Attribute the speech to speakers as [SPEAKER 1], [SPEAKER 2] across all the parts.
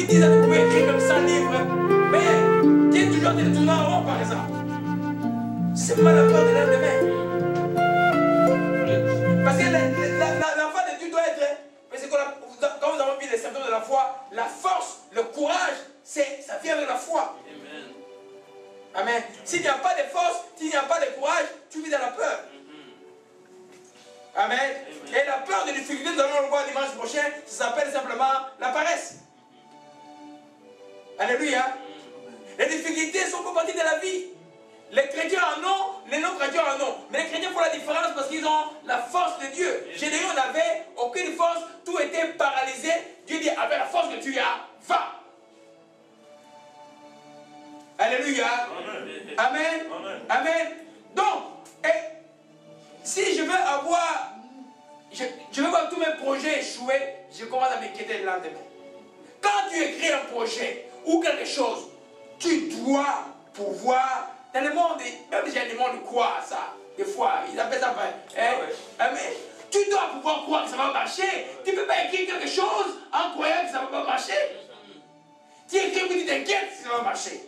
[SPEAKER 1] disent que vous pouvez écrire même 100 livres, mais qui est toujours de tourner en rond, par exemple. C'est pas la peur de l'endemain. Parce que l'enfant de Dieu doit être, parce que quand nous avons vu les symptômes de la foi, la force, le courage, ça vient de la foi. Amen. S'il n'y a pas de force, s'il n'y a pas de courage, tu vis dans la peur. Amen. Et la peur des difficultés, nous allons le voir dimanche prochain, ça s'appelle simplement la paresse. Alléluia. Les difficultés sont pour partie de la vie. Les chrétiens en ont, les non-chrétiens en ont. Mais les chrétiens font la différence parce qu'ils ont la force de Dieu. Gédéon n'avait aucune force, tout était paralysé. Dieu dit, avec la force que tu as, va. Alléluia. Amen. Amen. Amen. Amen. Donc, si je veux avoir, je veux voir tous mes projets échouer, je commence à m'inquiéter le lendemain. Quand tu écris un projet ou quelque chose, tu dois pouvoir, dans le monde, même les animaux de quoi ça, des fois, ils appellent ça, mais tu dois pouvoir croire que ça va marcher. Tu ne peux pas écrire quelque chose en croyant que ça ne va pas marcher. Tu écris que tu t'inquiètes si ça va marcher.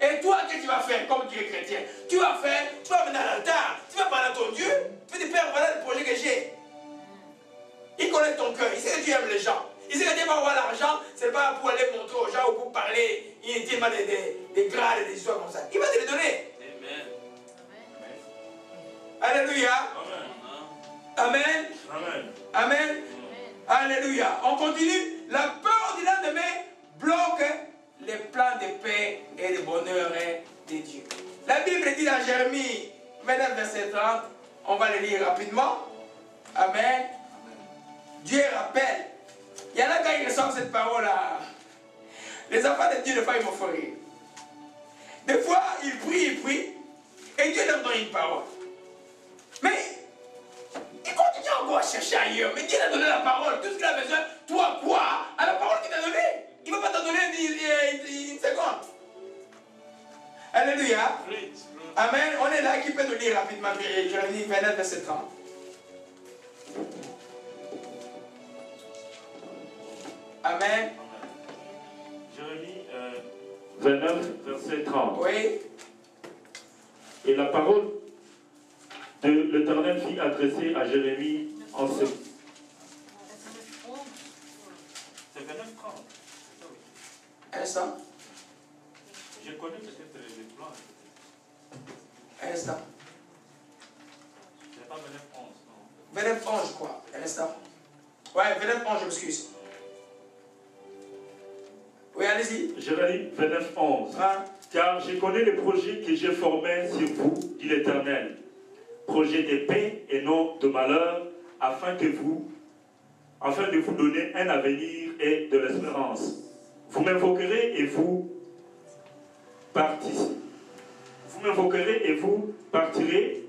[SPEAKER 1] Et toi, qu'est-ce que tu vas faire comme tu es chrétien? Tu vas venir à l'altar, tu vas parler à ton Dieu, tu vas dire, Père, voilà le projet que j'ai. Il connaît ton cœur, il sait que tu aimes les gens. Il sait que tu vas avoir l'argent, ce n'est pas pour aller montrer aux gens ou pour parler inutilement des grades et des histoires comme ça. Il va te les donner. Amen. Alléluia. Amen. Amen. Amen. Alléluia. On continue. La peur du lendemain bloque les plans de paix et de bonheur de Dieu. La Bible dit dans Jérémie 29, verset 30, on va le lire rapidement. Amen. Dieu rappelle. Il y en a quand ils reçoivent cette parole-là. Les enfants de Dieu, des fois, ils vont faire rire. Des fois, ils prient, et Dieu leur donne une parole. Mais, il continue encore à chercher ailleurs. Mais Dieu a donné la parole. Tout ce qu'il a besoin, toi, quoi? À la parole qu'il t'a donnée. Il ne va pas t'en donner une seconde. Alléluia. Amen. On est là, qui peut nous lire rapidement Jérémie 29, verset 30. Amen.
[SPEAKER 2] Jérémie 29, verset 30.
[SPEAKER 1] Oui.
[SPEAKER 2] Et la parole de l'Éternel fut adressée à Jérémie en ce... C'est 29, 30.
[SPEAKER 1] Un instant.
[SPEAKER 2] Je connais peut-être les plans.
[SPEAKER 1] Un instant.
[SPEAKER 2] C'est pas 29, 11, non?
[SPEAKER 1] 29, 11, je crois. Un instant. Ouais, 29, 11, je m'excuse. Oui, allez-y.
[SPEAKER 2] Jérémie 29, 11.
[SPEAKER 1] Hein?
[SPEAKER 2] Car je connais les projets que j'ai formés sur vous, dit l'Éternel. Projets de paix et non de malheur, afin de vous donner un avenir et de l'espérance. Vous m'invoquerez et vous partirez. Vous m'invoquerez et vous partirez.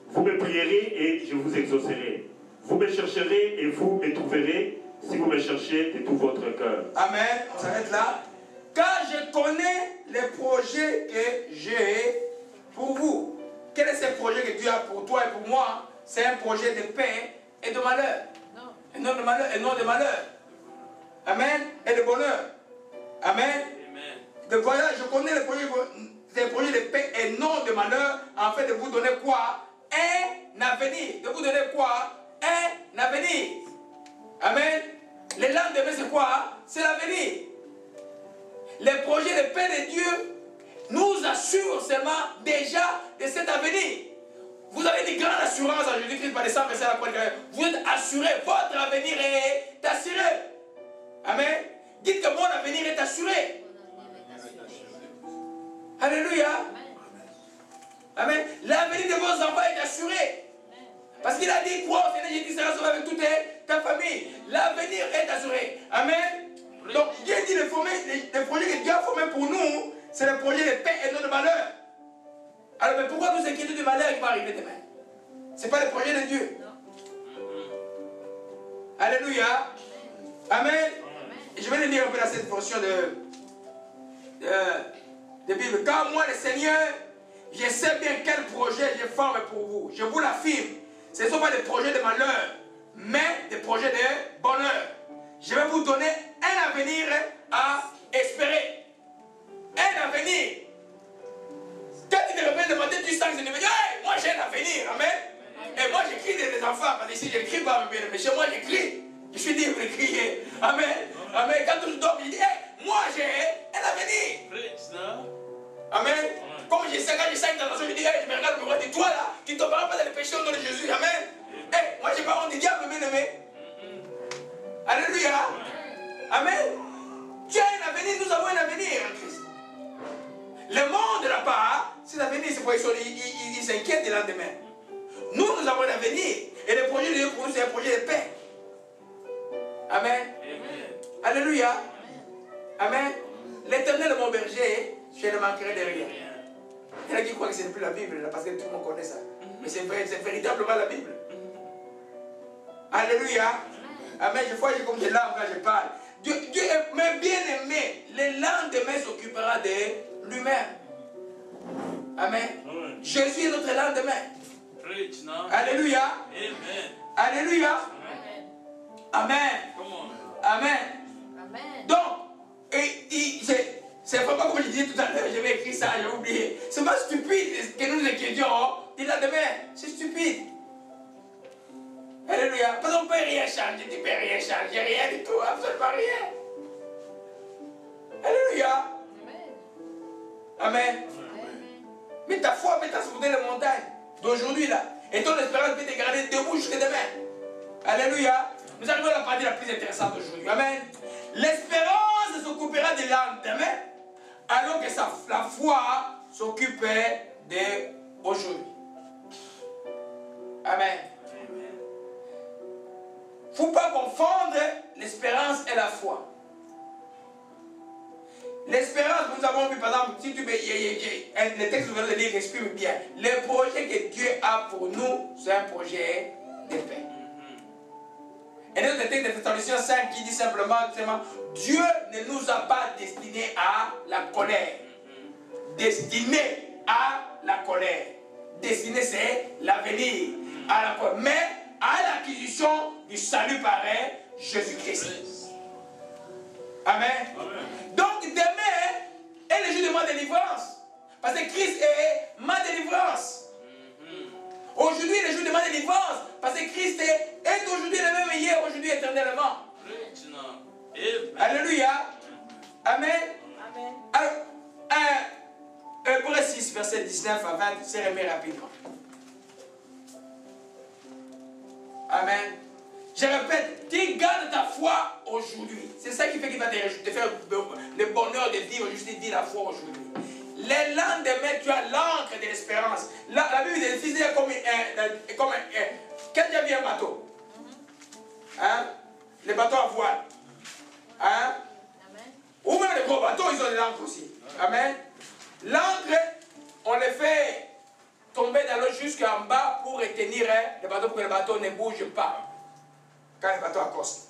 [SPEAKER 2] Vous me prierez et je vous exaucerai. Vous me chercherez et vous me trouverez si vous me cherchez de tout votre cœur.
[SPEAKER 1] Amen. On s'arrête là. Car je connais les projets que j'ai pour vous. Quel est ce projet que Dieu a pour toi et pour moi? C'est un projet de paix et de malheur. Non. Et non de malheur, et non de malheur. Amen. Et de bonheur. Amen. De voyage, je connais les projets de paix et non de malheur, en fait de vous donner quoi? Un avenir. De vous donner quoi? Un avenir. Amen. Le lendemain, c'est quoi? C'est l'avenir. Les projets de paix de Dieu nous assurent seulement déjà de cet avenir. Vous avez une grande assurance en Jésus-Christ par les 100 versets à la croix. Vous êtes assurés, votre avenir est assuré. Amen. Dites que mon avenir est assuré. Alléluia. Amen. L'avenir de vos enfants est assuré. Parce qu'il a dit, crois au Seigneur Jésus, sera sauvé avec toute ta famille. L'avenir est assuré. Amen. Donc Dieu dit les projets que Dieu a formés pour nous, c'est le projet de paix et non de malheur. Alors mais pourquoi nous inquiéter du malheur qui va arriver demain? Ce n'est pas le projet de Dieu. Alléluia. Amen. Et je vais le lire un peu dans cette portion de Bible. Car moi le Seigneur, je sais bien quel projet je forme pour vous. Je vous l'affirme. Ce ne sont pas des projets de malheur, mais des projets de bonheur. Je vais vous donner un avenir à espérer. Un avenir. Quand tu te réveilles le matin, tu sens que tu te dis, hey, moi j'ai un avenir. Amen. Et moi j'écris des enfants, parce que ici je n'écris pas, mais chez moi j'écris. Je suis libre de crier. Amen. Amen. Quand je dors, je dis, hey, moi j'ai un avenir. Amen. Comme je sais, quand je sens une tentation, je dis, hey, je me regarde, je me vois, dis, toi là, tu ne tomberas pas dans le péché au nom de Jésus. Amen. Hey, moi j'ai pas honte du diable, bien aimé. Alléluia. Amen. Tu as un avenir, nous avons un avenir en Christ. Le monde là-bas, c'est l'avenir, c'est pour ils s'inquiètent du lendemain. Nous avons un avenir. Et le projet de Dieu pour nous, c'est un projet de paix. Amen. Alléluia. Amen. L'Éternel est mon berger, je ne manquerai de rien. Il y en a qui croient que ce n'est plus la Bible, là, parce que tout le monde connaît ça. Mais c'est véritablement la Bible. Alléluia. Amen. Je vois comme des larmes quand je parle. Dieu est bien aimé. Le lendemain s'occupera de lui-même. Amen. Jésus est notre lendemain. Alléluia. Alléluia. Amen. Amen. Donc, c'est vraiment comme je disais tout à l'heure, j'avais écrit ça, j'ai oublié. C'est pas stupide que nous inquiétions du lendemain. C'est stupide. Alléluia. Parce qu'on ne peut rien changer, tu ne peux rien changer, rien du tout, absolument rien. Alléluia. Amen. Mais ta foi, mais ta sauté les montagnes d'aujourd'hui là. Et ton espérance peut te garder debout jusqu'à demain. Alléluia. Nous arrivons à la partie la plus intéressante aujourd'hui. Amen. L'espérance s'occupera du lendemain, alors que la foi s'occupe d'aujourd'hui. Amen. Il ne faut pas confondre l'espérance et la foi. L'espérance, nous avons vu par exemple, si tu veux, le texte que vous allez lire exprime bien. Le projet que Dieu a pour nous, c'est un projet de paix. Et dans le texte de Thessaloniciens 5 qui dit simplement, Dieu ne nous a pas destinés à la colère. Destiné à la colère. Destiné, c'est l'avenir. Mais à l'acquisition du salut par Jésus-Christ. Amen. Donc demain est le jour de ma délivrance. Parce que Christ est ma délivrance. Aujourd'hui est le jour de ma délivrance. Parce que Christ est aujourd'hui le même hier, aujourd'hui éternellement. Alléluia. Amen. Alors, Hébreux 6, verset 19 à 20, c'est remis rapidement. Amen. Je répète, tu gardes ta foi aujourd'hui. C'est ça qui fait qu'il va te faire le bonheur de vivre, juste de vivre la foi aujourd'hui. Le lendemain, tu as l'encre de l'espérance. La Bible définit comme un. Quand tu as vu un bateau, hein? Les bateaux à voile, hein? Ou même les gros bateaux, ils ont de l'encre aussi. Amen. L'encre, on les fait tomber dans l'eau jusqu'en bas pour retenir le bateau, pour que le bateau ne bouge pas quand le bateau accoste.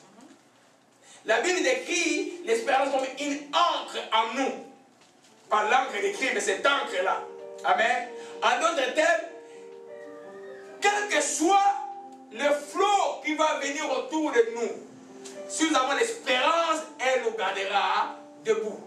[SPEAKER 1] La Bible décrit l'espérance comme une encre en nous. Pas l'encre décrit, mais cette encre-là. Amen. En d'autres termes, quel que soit le flot qui va venir autour de nous, si nous avons l'espérance, elle nous gardera debout.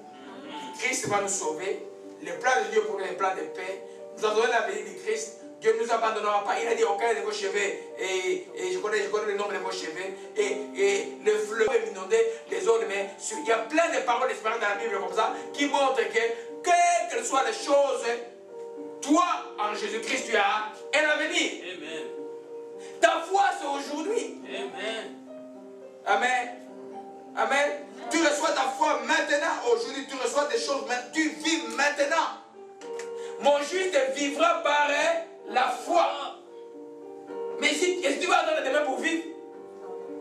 [SPEAKER 1] Christ va nous sauver. Le plan de Dieu pour nous est un plan de paix. Nous avons donné l'avenir de Christ. Dieu ne nous abandonnera pas. Il a dit aucun de vos cheveux, et je connais le nom de vos cheveux, et le fleuve est inondé des eaux de mer. Il y a plein de paroles d'espérance dans la Bible comme ça qui montrent que, quelles que soient les choses, toi, en Jésus-Christ, tu as un avenir. Amen. Ta foi, c'est aujourd'hui. Amen. Amen. Amen. Tu reçois ta foi maintenant. Aujourd'hui, tu reçois des choses. Tu vis maintenant. Mon juste vivra par la foi. Mais si tu vas attendre demain pour vivre,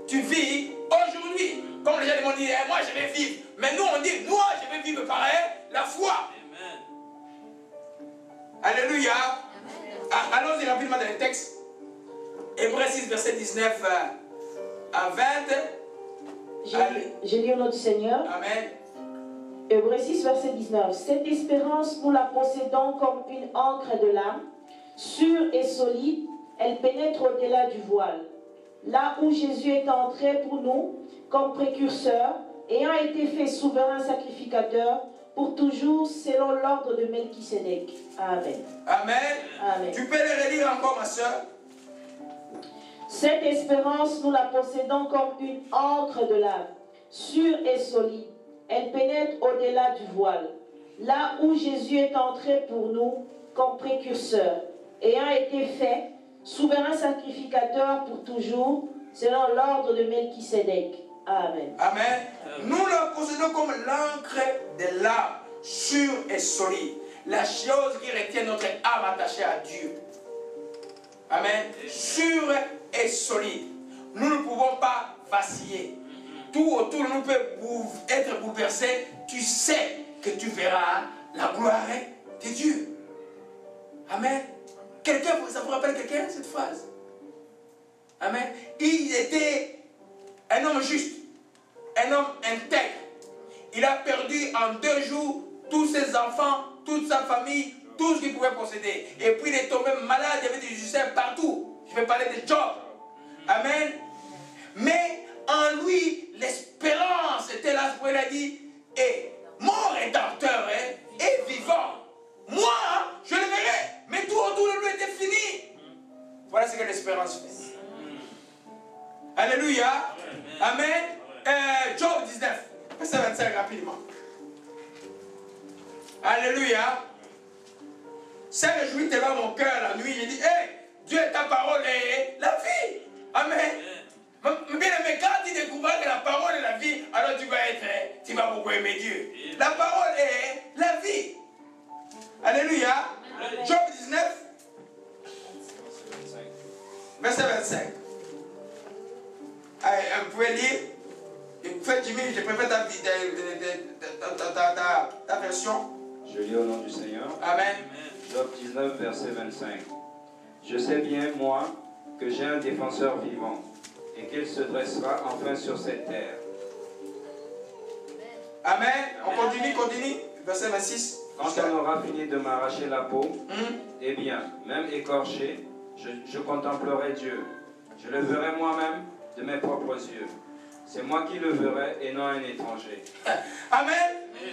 [SPEAKER 1] tu vis aujourd'hui. Comme les gens dit, moi je vais vivre. Mais nous on dit, moi je vais vivre par la foi. Amen. Alléluia. Allons-y rapidement dans le texte. Hébreux 6, verset 19 à 20.
[SPEAKER 3] Je lis au nom du Seigneur.
[SPEAKER 1] Amen.
[SPEAKER 3] Hébreux 6, verset 19. Cette espérance, nous la possédons comme une ancre de l'âme, sûre et solide, elle pénètre au-delà du voile. Là où Jésus est entré pour nous, comme précurseur, ayant été fait souverain sacrificateur pour toujours selon l'ordre de Melchisédek. Amen.
[SPEAKER 1] Amen.
[SPEAKER 3] Amen.
[SPEAKER 1] Tu peux le relire encore, ma soeur?
[SPEAKER 3] Cette espérance, nous la possédons comme une ancre de l'âme, sûre et solide. Elle pénètre au-delà du voile, là où Jésus est entré pour nous comme précurseur, ayant été fait souverain sacrificateur pour toujours, selon l'ordre de Melchisédek. Amen.
[SPEAKER 1] Amen. Nous la possédons comme l'encre de l'âme, sûre et solide. La chose qui retient notre âme attachée à Dieu. Amen. Sûre et solide. Nous ne pouvons pas vaciller. Tout autour de nous peut être bouleversé. Tu sais que tu verras la gloire de Dieu. Amen. Quelqu'un, ça vous rappelle quelqu'un cette phrase? Amen. Il était un homme juste, un homme intègre. Il a perdu en 2 jours tous ses enfants, toute sa famille, tout ce qu'il pouvait posséder. Et puis il est tombé malade, il y avait des ulcères partout. Je vais parler de Job. Amen. Mais en lui, l'espérance était là. Il a dit, et mon rédempteur est vivant. Moi, je le verrai. Mais tout autour de lui était fini. Voilà ce que l'espérance fait. Alléluia. Amen. Job 19, verset 25 rapidement. Alléluia. Ça réjouit tellement mon cœur la nuit. J'ai dit, hey, Dieu, ta parole est la vie. Amen. Mais quand tu découvres que la parole est la vie, alors tu vas beaucoup aimer Dieu. La parole est la vie. Alléluia. Job 19, verset 25. Vous pouvez lire. Faites Jimmy, je préfère ta version.
[SPEAKER 4] Je lis au nom du Seigneur.
[SPEAKER 1] Amen.
[SPEAKER 4] Job 19, verset 25. Je sais bien, moi, que j'ai un défenseur vivant, et qu'il se dressera enfin sur cette terre.
[SPEAKER 1] Amen. On continue. Verset 26.
[SPEAKER 4] Quand on aura fini de m'arracher la peau, eh bien, même écorché, je contemplerai Dieu. Je le verrai moi-même de mes propres yeux. C'est moi qui le verrai et non un étranger.
[SPEAKER 1] Amen.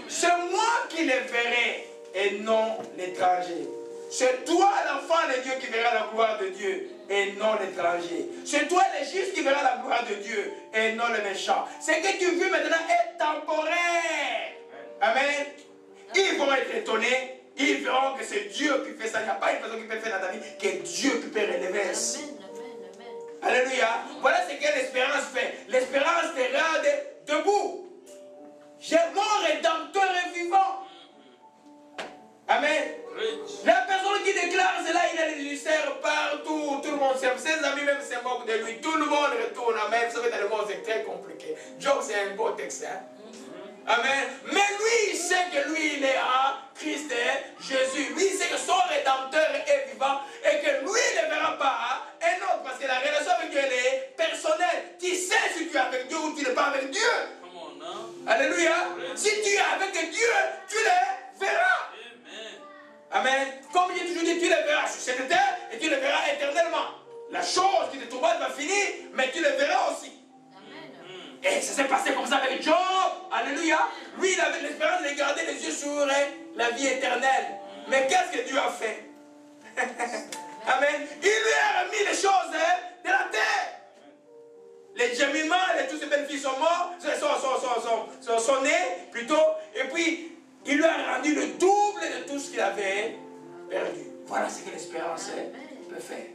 [SPEAKER 1] C'est moi qui le verrai et non l'étranger. C'est toi l'enfant de Dieu qui verra la gloire de Dieu et non l'étranger. C'est toi le juste qui verra la gloire de Dieu et non le méchant. Ce que tu vis maintenant est temporaire. Amen. Ils vont être étonnés. Ils verront que c'est Dieu qui fait ça. Il n'y a pas une personne qui peut faire dans ta vie, que Dieu qui peut relever ainsi. Alléluia. Voilà ce que l'espérance fait. L'espérance te rend debout. Mon rédempteur est vivant. Amen. La personne qui déclare cela, il a des ulcères partout. Tout le monde s'aime. Ses amis même se moquent de lui. Tout le monde retourne. Amen. Vous savez, dans le monde, c'est très compliqué. Job, c'est un beau texte. Hein? Amen. Mais lui, il sait que lui, il est en Christ Jésus. Lui, il sait que son rédempteur est vivant et que lui, il ne verra pas un autre. Parce que la relation avec Dieu, elle est personnelle. Tu sais si tu es avec Dieu ou tu n'es pas avec Dieu. Alléluia. Si tu es avec Dieu, tu le verras. Amen. Comme j'ai toujours dit, tu le verras sur cette terre et tu le verras éternellement. La chose qui te tourmente va finir, mais tu le verras aussi. Et ça s'est passé comme ça avec Job. Alléluia. Lui, il avait l'espérance de garder les yeux sur la vie éternelle. Mais qu'est-ce que Dieu a fait? Amen. Il lui a remis les choses de la terre. Les Jemima et tous ces belles filles sont morts, sont nés plutôt. Et puis, il lui a rendu le double de tout ce qu'il avait perdu. Voilà ce que l'espérance peut faire.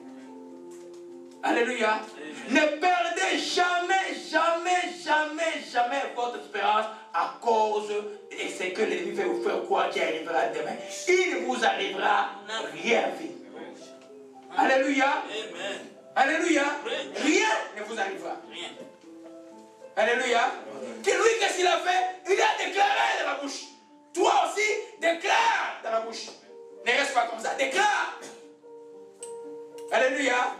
[SPEAKER 1] Alléluia. Ne perdez jamais, jamais, jamais, jamais votre espérance à cause de ce que l'ennemi veut vous faire croire qui arrivera demain. Il ne vous arrivera rien. Alléluia. Alléluia. Rien ne vous arrivera. Alléluia. Que lui, qu'est-ce qu'il a fait? Il a déclaré dans la bouche. Toi aussi, déclare dans la bouche. Ne reste pas comme ça. Déclare. Alléluia.